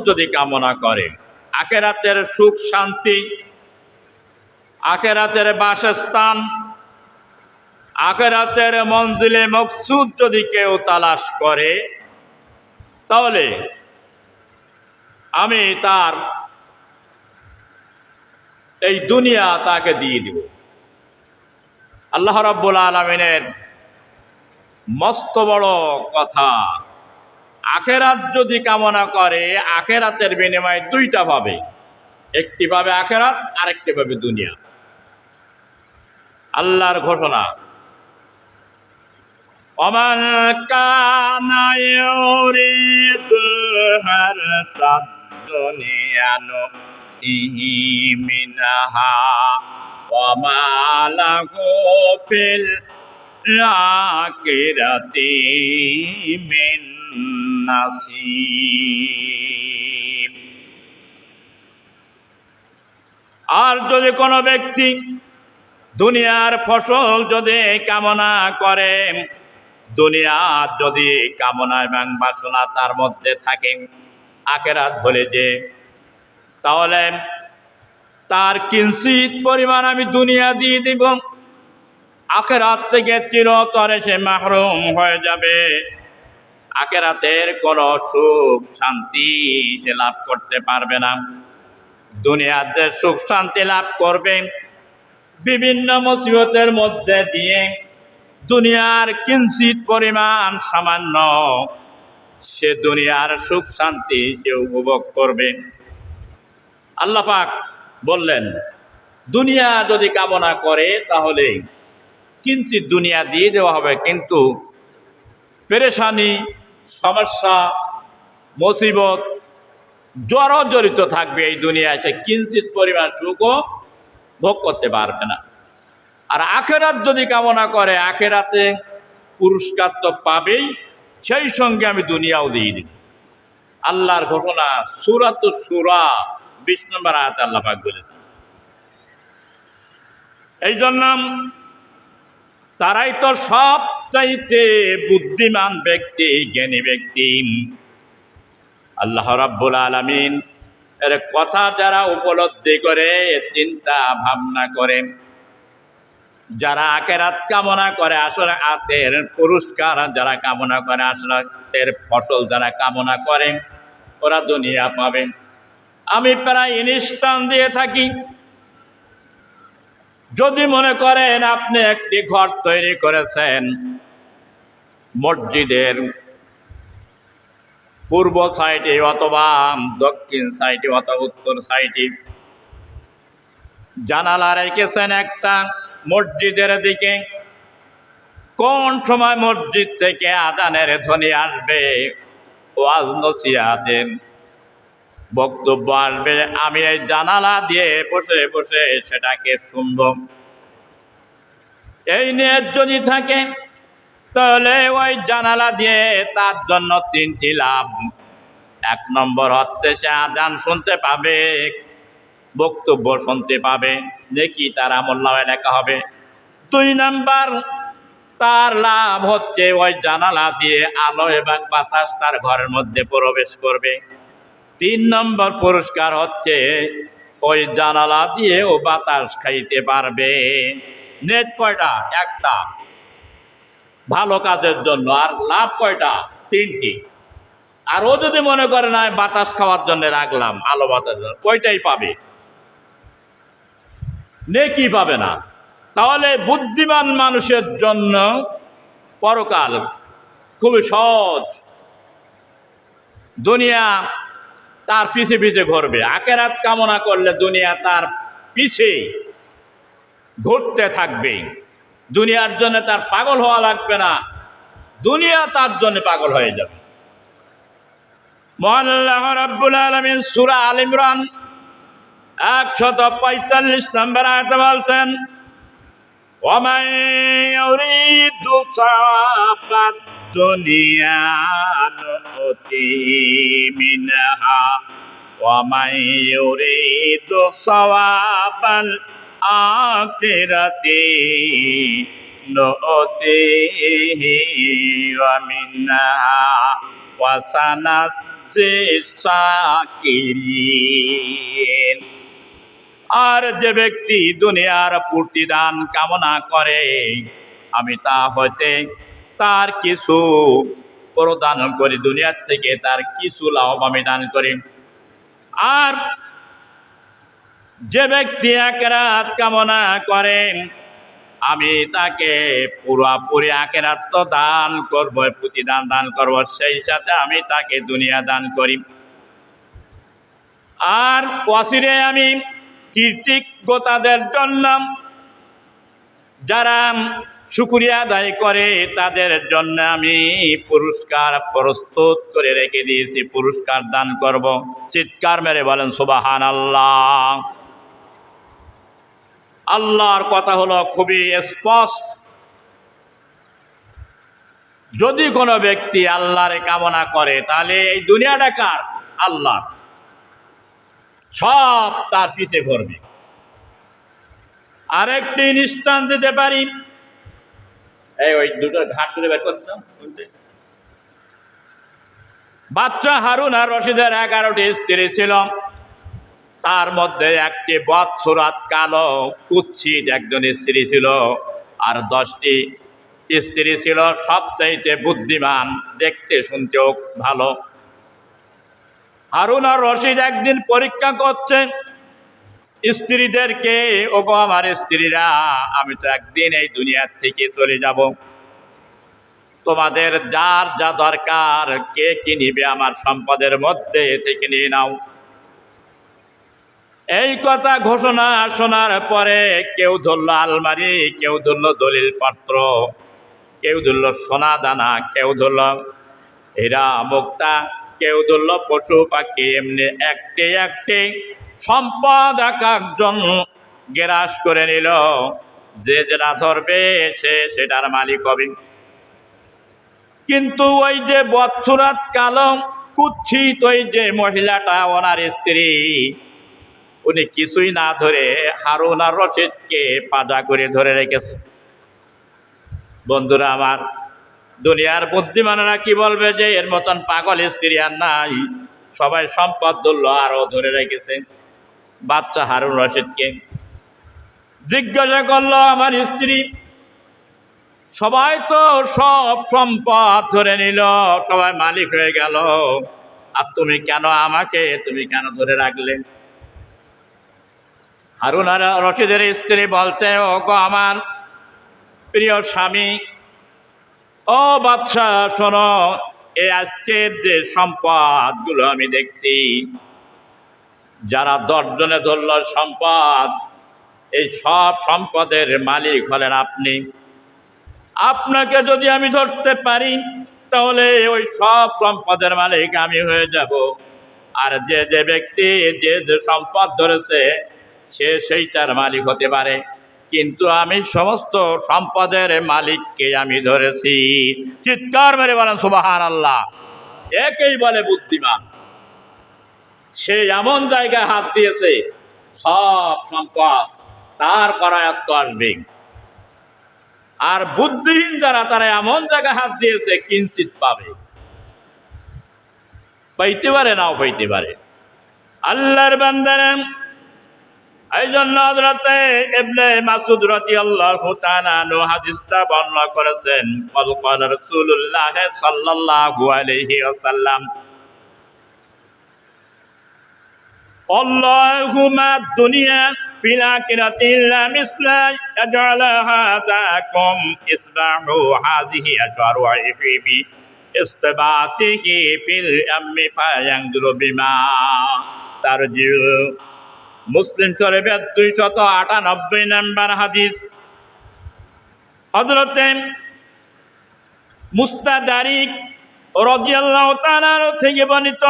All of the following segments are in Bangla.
যদি কামনা করে, আখিরাতের সুখ শান্তি, আখিরাতের বাসস্থান, আখিরাতের মঞ্জিলে মকসুদ যদি কেউ তালাশ করে, তাহলে আমি তার এই দুনিয়া তাকে দিয়ে দিব। আল্লাহ রাব্বুল আলামিনের মস্ত বড় কথা। আখিরাত যদি কামনা করে, আখিরাতের বিনিময়ে দুইটা পাবে, একটি পাবে আখিরাত, আরেকটি পাবে দুনিয়া। আল্লাহর ঘোষণা, ওমান কানা ইউরিদুল হারতাদ দুনিয়া নুতিহি মিনহা ওয়া মা লাহু ফিল আখিরাতি মিন নাসিব। আর যদি কোনো ব্যক্তি দুনিয়ার ফসল যদি কামনা করে, দুনিয়া যদি কামনা এবং বাসনা তার মধ্যে থাকে, আখিরাত বলে যে, তাহলে তার কিঞ্চিত পরিমাণ আমি দুনিয়া দিয়ে দিব, আখিরাত থেকে চিরতরে সে মাহরুম হয়ে যাবে। আখিরাতের কোনো সুখ শান্তি সে লাভ করতে পারবে না। দুনিয়াতে সুখ শান্তি লাভ করবে বিভিন্ন মুসিবতের মধ্যে দিয়ে, দুনিয়ার কিঞ্চিত পরিমাণ সামান্য সে দুনিয়ার সুখ শান্তি সে উপভোগ করবে। আল্লাহ পাক বললেন, দুনিয়া যদি কামনা করে তাহলে কিঞ্চিত দুনিয়া দিয়ে দেওয়া হবে, কিন্তু পেরেশানি, সমস্যা, মুসিবত জড়িত থাকবে এই দুনিয়ায়, সে কিঞ্চিত পরিমাণ সুখও ভোগ করতে পারবে না। আর আখিরাত যদি কামনা করে, আখিরাতে পুরস্কার তো পাবেই, সেই সঙ্গে আমি দুনিয়াও দিয়ে দিই। আল্লাহর ঘোষণা, সূরাতুশ শূরা 20 নম্বর আয়াতে আল্লাহ পাক বলেছেন। এই জন্য তারাই তো সবচাইতে বুদ্ধিমান ব্যক্তি, জ্ঞানী ব্যক্তি। আল্লাহ রাব্বুল আলামিন এর কথা যারা উপলব্ধি করে, চিন্তা ভাবনা করে, যারা আখিরাত কামনা করে, আখিরাতের পুরস্কার যারা কামনা করে, আখিরাতের ফসল যারা কামনা করে, ওরা দুনিয়া পাবে। আমি প্রায় ইনস্টান দিয়ে থাকি, যদি মনে করেন আপনি একটি ঘর তৈরি করেছেন, মসজিদের পূর্ব সাইডে অথবা দক্ষিণ সাইডে অথবা উত্তর সাইডে জানালা রেখেছেন একটা মসজিদের দিকে, কোন সময় মসজিদ থেকে আজানের ধ্বনি আসবে, ওয়াজ নসিহতের বক্তব্য আসবে, আমি এই জানালা দিয়ে বসে বসে সেটাকে শুনব। এই নিয়ত যদি থাকে, তাহলে ওই জানালা দিয়ে তার জন্য 3টি লাভ। 1 নম্বর হচ্ছে সে আজান শুনতে পাবে, বক্তব্য শুনতে পাবে, নেকি তার আমলনামায় লেখা হবে। 2 নম্বর তার লাভ হচ্ছে ওই জানালা দিয়ে আলো এবং বাতাস তার ঘরের মধ্যে প্রবেশ করবে। 3 নম্বর পুরস্কার হচ্ছে ওই জানালা দিয়ে ও বাতাস খাইতে পারবে। নেট কয়টা? একটা, ভালো কাজের জন্য। আর লাভ কয়টা? 3টি। আর ও যদি মনে করে না বাতাস খাওয়ার জন্য রাখলাম, আলো বাতাস, কয়টাই পাবে? নেকি পাবে না। তাহলে বুদ্ধিমান মানুষের জন্য পরকাল খুবই সহজ। দুনিয়া তার পিছে পিছে ঘুরবে, আখিরাত কামনা করলে দুনিয়া তার পিছে ঘুরতে থাকবে। দুনিয়ার জন্য তার পাগল হওয়া লাগবে না, দুনিয়া তার জন্য পাগল হয়ে যাবে। মহান আল্লাহ রাব্বুল আলামিন সূরা আল ইমরান 145 নম্বর আয়াতে বলছেন, ওয়ামান ইউরিদু সাওয়াবাদ দুনিয়া নুতিহি মিনহা ওয়ামান ইউরিদু সাওয়াবাল আখিরাতি নুতিহি ওয়া মিনহা ওয়া সানাদ যে শাকিরিন। আর যে ব্যক্তি দুনিয়ার পূর্তি দান কামনা করে, আমি তা হইতে তার কিছু প্রদান করি, দুনিয়ার থেকে তার কিছু লাভ আমি দান করি। আর যে ব্যক্তি আখিরাত কামনা করে, আমি তাকে পুরোপুরি আখিরাত তো দান করবো, প্রতিদান দান করবো, সেই সাথে আমি তাকে দুনিয়া দান করি। আর অচিরে আমি কৃতজ্ঞতাদের জন্য, যারা শুকরিয়া আদায় করে, তাদের জন্য আমি পুরস্কার প্রস্তুত করে রেখে দিয়েছি, পুরস্কার দান করব। চিৎকার মেরে বলেন সুবহানাল্লাহ। আল্লাহর কথা হলো খুবই স্পষ্ট। যদি কোনো ব্যক্তি আল্লাহর কামনা করে, তাহলে এই দুনিয়াটা কার? আল্লাহর। সব তার পিছে করবে। আরেকটি দৃষ্টান্ত দিতে পারি, ওই দুটো ঘাট তুলে বের করতাম। বাচ্চা হারুন আর রশিদের 11টি স্ত্রী ছিল, তার মধ্যে একটি বৎসরাত কালো কুৎসিত একজন স্ত্রী ছিল, আর 10টি স্ত্রী ছিল সবচাইতে বুদ্ধিমান, দেখতে শুনতেও ভালো। হারুন আর রশিদ একদিন পরীক্ষা করছে স্ত্রীদেরকে, ওগো আমার স্ত্রীরা, আমি তো একদিন এই দুনিয়ার থেকে চলে যাব, তোমাদের যার যা দরকার কে কি নিবে আমার সম্পদের মধ্যে থেকে নিয়ে নাও। এই কথা ঘোষণা শোনার পরে কেউ ধরল আলমারি, কেউ ধরল দলিল পত্র, কেউ ধরল সোনা দানা, কেউ ধরল হীরা মুক্তা, কেউ ধরল পশু পাখি, এমনি একটি একটি সম্পদ এক একজন গ্রাস করে নিল। যে যেটা ধরবে সে সেটার মালিক হবে। কিন্তু ওই যে বৎসরাত কালো কুৎসিত ওই যে মহিলাটা, ওনার স্ত্রী, উনি কিছুই না ধরে হারুন আর রশিদকে পাজা করে ধরে রেখেছে। বন্ধুরা আমার, দুনিয়ার বুদ্ধিমানেরা কি বলবে যে এর মতন পাগল স্ত্রী আর নাই, সবাই সম্পদ ধরলো আরো ধরে রেখেছে। বাচ্চা হারুন রশিদকে জিজ্ঞাসা করলো, আমার স্ত্রী, সবাই তো সব সম্পদ ধরে নিল, সবাই মালিক হয়ে গেল, আর তুমি কেন আমাকে, তুমি কেন ধরে রাখলে? হারুন আর রশিদের স্ত্রী বলছে, ও গো আমার প্রিয় স্বামী, ও বাদশা শোনো, এই আজকের যে সম্পদগুলো আমি দেখছি, যারা 10 জনে ধরল সম্পদ, এই সব সম্পদের মালিক হলেন আপনি। আপনাকে যদি আমি ধরতে পারি, তাহলে ওই সব সম্পদের মালিক আমি হয়ে যাব। আর যে যে ব্যক্তি যে যে সম্পদ ধরেছে, সে সেইটার মালিক হতে পারে, কিন্তু আমি সমস্ত সম্পদের মালিককে আমি ধরেছি। চিৎকার মেরে বলেন সুবহানাল্লাহ। একেই বলে বুদ্ধিমান। সে এমন জায়গায় হাত দিয়েছে, সব সম্পদ তার করায়ত্ত আসবে। আর বুদ্ধিহীন যারা, তারা এমন জায়গায় হাত দিয়েছে কিঞ্চিত পাবে, পাইতে পারে নাও পাইতে পারে। আল্লাহর বান্দারা, এই জন্য হযরতে ইবনে মাসউদ রাদিয়াল্লাহু তাআলা আনহু হাদিসটা বর্ণনা করেছেন, ক্বাল রাসূলুল্লাহ সাল্লাল্লাহু আলাইহি ওয়াসাল্লাম, আল্লাহুম্মা দুনিয়া ফিল আখিরাতি ইল্লা মিসলা আজআলাহা তাকুম ইসবাহু হাযিহি আশআরু আইফি ইসতিবাতিহি ফিল আমমি ফায়ানজুরু বিমা তারজিউ। মুসলিম শরীফের 298 নম্বর হাদিস। হযরতে মুস্তাদারিক রাদিয়াল্লাহু তাআলা থেকে বর্ণিত,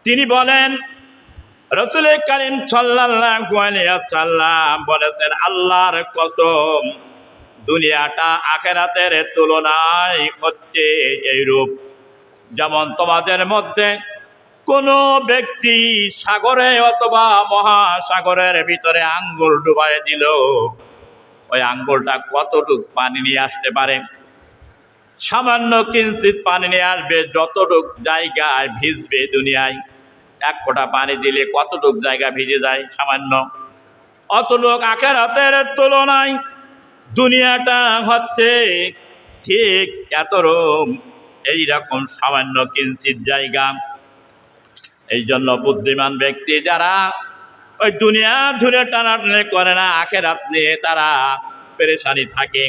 তিনি বলেন, রাসূল কারীম সাল্লাল্লাহু আলাইহি ওয়াসাল্লাম বলেছেন, আল্লাহর কসম, দুনিয়াটা আখিরাতের তুলনায় হচ্ছে এইরূপ, যেমন তোমাদের মধ্যে কোন ব্যক্তি সাগরে অথবা মহাসাগরের ভিতরে আঙ্গুল ডুবাই দিল, ওই আঙ্গুলটা কতটুক পানি নিয়ে আসতে পারে? সামান্য কিঞ্চিত পানি নিয়ে আসবে, যতটুক জায়গায় ভিজবে দুনিয়ায়, এক ফোঁটা পানি দিলে কতটুক জায়গা ভিজে যায়, সামান্য। অতটুক আখিরাতের তুলনায় দুনিয়াটা হচ্ছে ঠিক এতরকম, এইরকম সামান্য কিঞ্চিত জায়গা। এই জন্য বুদ্ধিমান ব্যক্তি যারা ওই দুনিয়া ধরে টানাটানি করে না, আখিরাত নিয়ে তারা পেরেশানি থাকে।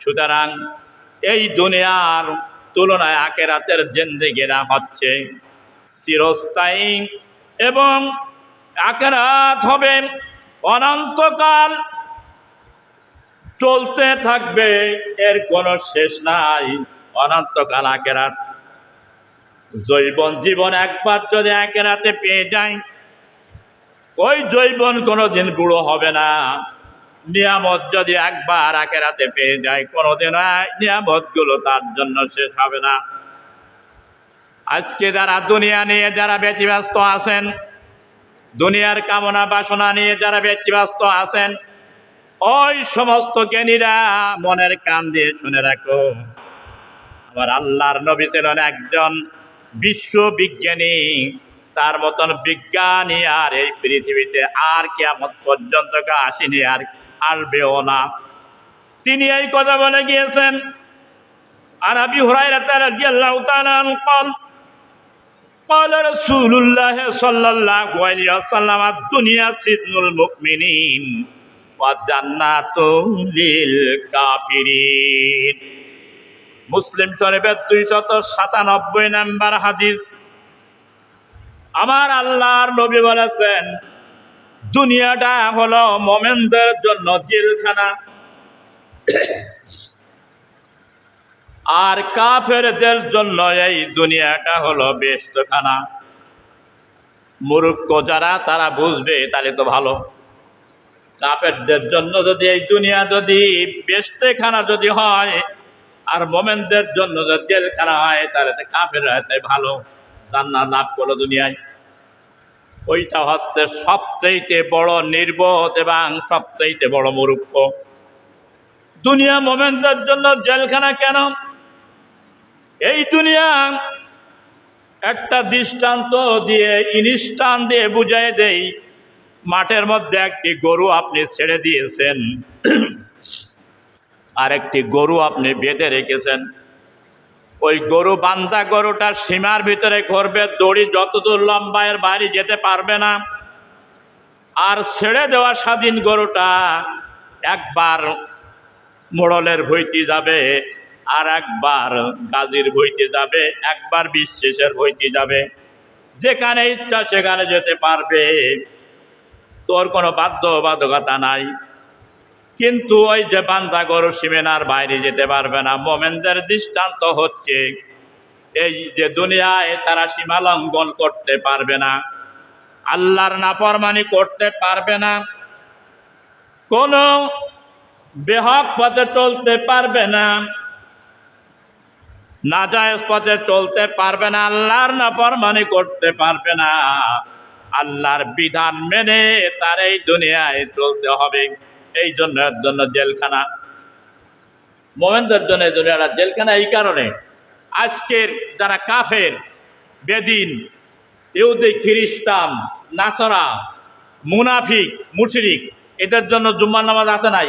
সুতরাং এই দুনিয়ার তুলনায় আখিরাতের জিন্দেগিরা হচ্ছে চিরস্থায়ী, এবং আখিরাত হবে অনন্তকাল চলতে থাকবে, এর কোনো শেষ নাই। অনন্তকাল আখিরাত জীবন একবার যদি আখিরাতে পেয়ে যায়, ওই জৈবন কোনোদিন বুড়ো হবে না। নিয়ামত যদি একবার আখিরাতে পেয়ে যায়, কোনোদিন নিয়ামত গুলো তার জন্য শেষ হবে না। আজকে যারা দুনিয়া নিয়ে যারা ব্যতিব্যস্ত আছেন, দুনিয়ার কামনা বাসনা নিয়ে যারা ব্যতিব্যস্ত আছেন, ওই সমস্ত জ্ঞানীরা মনের কান দিয়ে শুনে রাখো, আমার আল্লাহর নবী ছিলেন একজন বিশ্ববিজ্ঞানী, তার মতন বিজ্ঞানী আর এই পৃথিবীতে আর কিয়ামত পর্যন্ত আসেনি, আর আসবেও না। তিনি এই কথা বলে গিয়েছেন। আর আবি হুরায়রা রাদিয়াল্লাহু তাআলা قال قال رسول الله صلى الله عليه وسلم الدنيا سجن المؤمنين وجنات للكافرين। মুসলিম শরীফের 297 নম্বর হাদিস। আমার আল্লাহর নবী বলেছেন, দুনিয়াটা হলো মুমিনদের জন্য জেলখানা, আর কাফেরদের জন্য এই দুনিয়াটা হলো বেহেশতখানা। মূর্খ যারা তারা বুঝবে, তাহলে তো ভালো। কাফেরদের জন্য যদি এই দুনিয়া যদি বেহেশতখানা যদি হয়, আর মুমিনদের জন্য যদি জেলখানা হয়, তাহলে তো কাফেররা তাই ভালো, জান্নাত লাভ করলো দুনিয়ায়। ওইটা হচ্ছে সবচাইতে বড় নির্বোধ এবং সবচাইতে বড় মূর্খ। দুনিয়া মুমিনদের জন্য জেলখানা কেন? এই দুনিয়া একটা দৃষ্টান্ত দিয়ে, ইনস্টান দিয়ে বুঝাই দেই। মাঠের মধ্যে একটি গরু আপনি ছেড়ে দিয়েছেন, আর একটি গরু আপনি বেঁধে রেখেছেন। ওই গরু বান্ধা গরুটার সীমার ভিতরে ঘুরবে, দড়ি যতদূর লম্বা এর বাইরে যেতে পারবে না। আর ছেড়ে দেওয়া স্বাধীন গরুটা একবার মোড়লের ভইতে যাবে, আর একবার গাজীর ভইতে যাবে, একবার বিশ্বের ভইতে যাবে, যেখানে ইচ্ছা সেখানে যেতে পারবে, তোর কোনো বাধ্যবাধকতা নাই। কিন্তু ওই যে বান্ধা গরু সীমানার বাইরে যেতে পারবে না। মুমিনদের দৃষ্টান্ত হচ্ছে এই যে দুনিয়ায় তারা সীমা লঙ্ঘন করতে পারবে না, আল্লাহর নাফরমানি করতে পারবে না, কোনো বেহক পথে চলতে পারবে না, নাজায়েজ পথে চলতে পারবে না, আল্লাহর নাফরমানি করতে পারবে না। আল্লাহর বিধান মেনে তার এই দুনিয়ায় চলতে হবে। এই জন্য এর জন্য জেলখানা, মুমিনদের জন্য এই দুনিয়াটা জেলখানা। এই কারণে আজকের যারা কাফের, বেদিন, ইহুদি, খ্রিস্টান, নাসারা, মুনাফিক, মুশরিক, এদের জন্য জুম্মার নামাজ আছে নাই?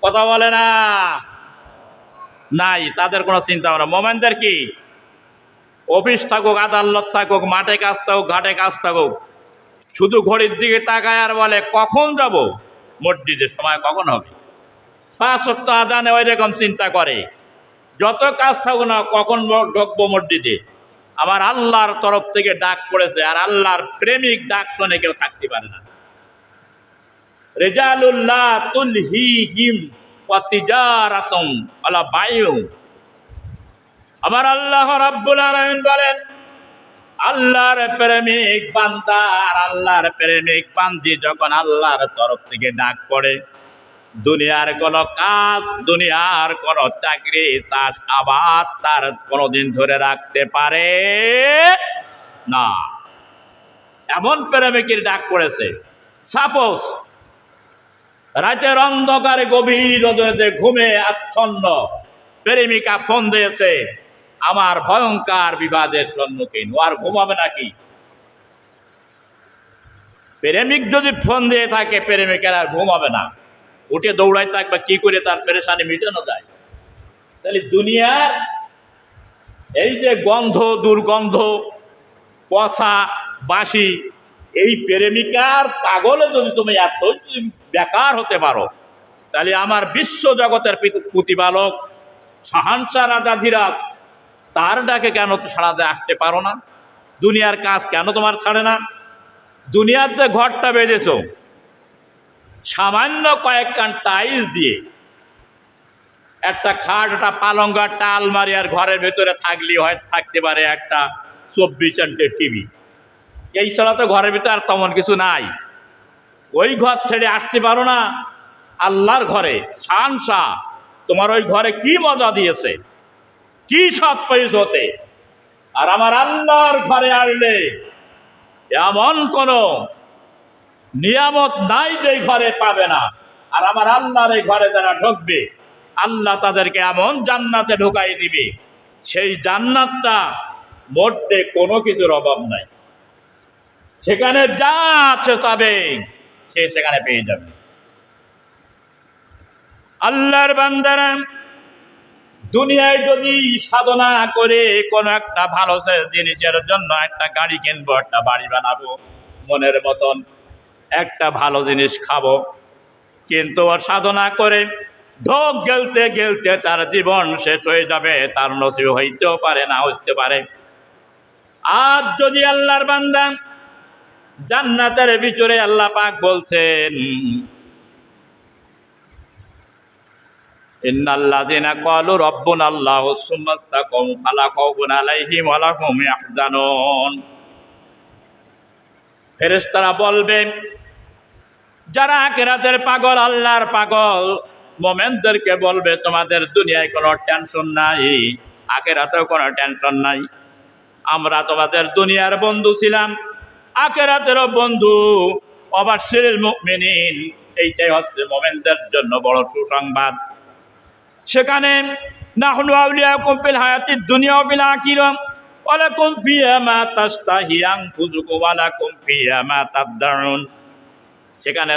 কথা বলে না, নাই। তাদের কোনো চিন্তা ভাবনা। মুমিনদের কি? অফিস থাকুক, আদালত থাকুক, মাঠে কাজ থাকুক, ঘাটে কাজ থাকুক, শুধু ঘড়ির দিকে তাকায় আর বলে কখন যাব মসজিদের, সময় কখন হবে। 5 ওয়াক্ত আজানে ওই রকম চিন্তা করে, যত কাজ থাকুক না, কখন ঢুকবো মসজিদে। আমার আল্লাহর তরফ থেকে ডাক পড়েছে, আর আল্লাহর প্রেমিক ডাক শুনে কেউ থাকতে পারে না। রিজালুল্লাহ তুলহিহিম ওয়া তিজারাতুম ওয়ালা বাইউ। আমার আল্লাহ রাব্বুল আলামিন বলেন, আল্লাহর প্রেমিক বান্দা আর আল্লাহর প্রেমিক বান্দি যখন আল্লাহর তরফ থেকে ডাক পড়ে, দুনিয়ার কোন কাজ, দুনিয়ার কোন চাকরি, চাষ, আবাদ তার কোনদিন ধরে রাখতে পারে না। এমন প্রেমিকের ডাক পড়েছে। সাপোজ রাতের অন্ধকারে গভীর রজনীতে ঘুমে আচ্ছন্ন, প্রেমিকা ফোন দিয়েছে, আমার ভয়ঙ্কর বিবাদের সম্মুখীন, ও আর ঘুমাবে নাকি? প্রেমিক যদি ফোন দিয়ে থাকে, প্রেমিকের আর ঘুমাবে না, উঠে দৌড়াই থাকবে কি করে তার পেরেশানি মিটানো যায়। তাহলে দুনিয়ার এই যে গন্ধ, দুর্গন্ধ, পচা, বাসি, এই প্রেমিকার পাগলে যদি তুমি এত বেকার হতে পারো, তাহলে আমার বিশ্ব জগতের প্রতিপালক শাহানশাহ রাজা ধীরাজ, তার ডাকে কেন সাড়াতে আসতে পারো না? দুনিয়ার কাজ কেন তোমার ছাড়ে না? দুনিয়ার যে ঘরটা বেঁধেছ সামান্য কয়েকখান টাইলস দিয়ে, একটা খাট, একটা পালঙ্গ, একটা আলমারি, আর ঘরের ভেতরে থাকলে হয় থাকতে পারে একটা 24 ইঞ্চের টিভি, এই ছাড়া তো ঘরের ভিতরে আর তেমন কিছু নাই। ওই ঘর ছেড়ে আসতে পারো না আল্লাহর ঘরে? শাহানশাহ তোমার ওই ঘরে কি মজা দিয়েছে, কি সৎ পেয়েছ হতে। আর আমার আল্লাহর ঘরে আসলে এমন কোন নিয়ামত নাই যে ঘরে পাবে না। আর আমার আল্লাহর এই ঘরে যারা ঢুকবে, আল্লাহ তাদেরকে এমন জান্নাতে ঢুকাই দিবে, সেই জান্নাতটা মধ্যে কোনো কিছুর অভাব নাই। সেখানে যা আছে চাবে সে সেখানে পেয়ে যাবে। আল্লাহর বান্দারা দুনিয়ায় যদি সাধনা করে কোনো একটা ভালো জিনিসের জন্য, একটা গাড়ি কিনবো, একটা বাড়ি বানাবো, মনের মতন একটা ভালো জিনিস খাবো, কিন্তু সাধনা করে ঢোক গেলতে গেলতে তার জীবন শেষ হয়ে যাবে, তার নসিব হইতেও পারে, না হইতে পারে। আর যদি আল্লাহর বান্দা জান্নাতের ভিতরে, আল্লাহ পাক বলছেন, ইন্নাল্লাযীনা ক্বালু রাব্বুনাল্লাহু সুম্মা ইসতাকামু ফালা খাউফুন আলাইহিম ওয়া লা হুম ইয়াহজানুন। ফেরেশতারা বলবে, যারা আখিরাতের পাগল, আল্লাহর পাগল, মুমিনদেরকে বলবে, তোমাদের দুনিয়ায় কোনো টেনশন নাই, আখিরাতেও কোনো টেনশন নাই। আমরা তোমাদের দুনিয়ার বন্ধু ছিলাম, আখিরাতেরও বন্ধু। ওয়াবাশশিরিল মুমিনিন, এইটাই হচ্ছে মুমিনদের জন্য বড় সুসংবাদ। সেখানে নাহনু আউলিয়াকুম ফিল হায়াতিদ দুনিয়া ওয়া ফিল আখিরাহ ওয়া লাকুম ফিহা মা তাশতাহি আনফুসুকুম ওয়া লাকুম ফিহা মা তাদদাউন। সেখানে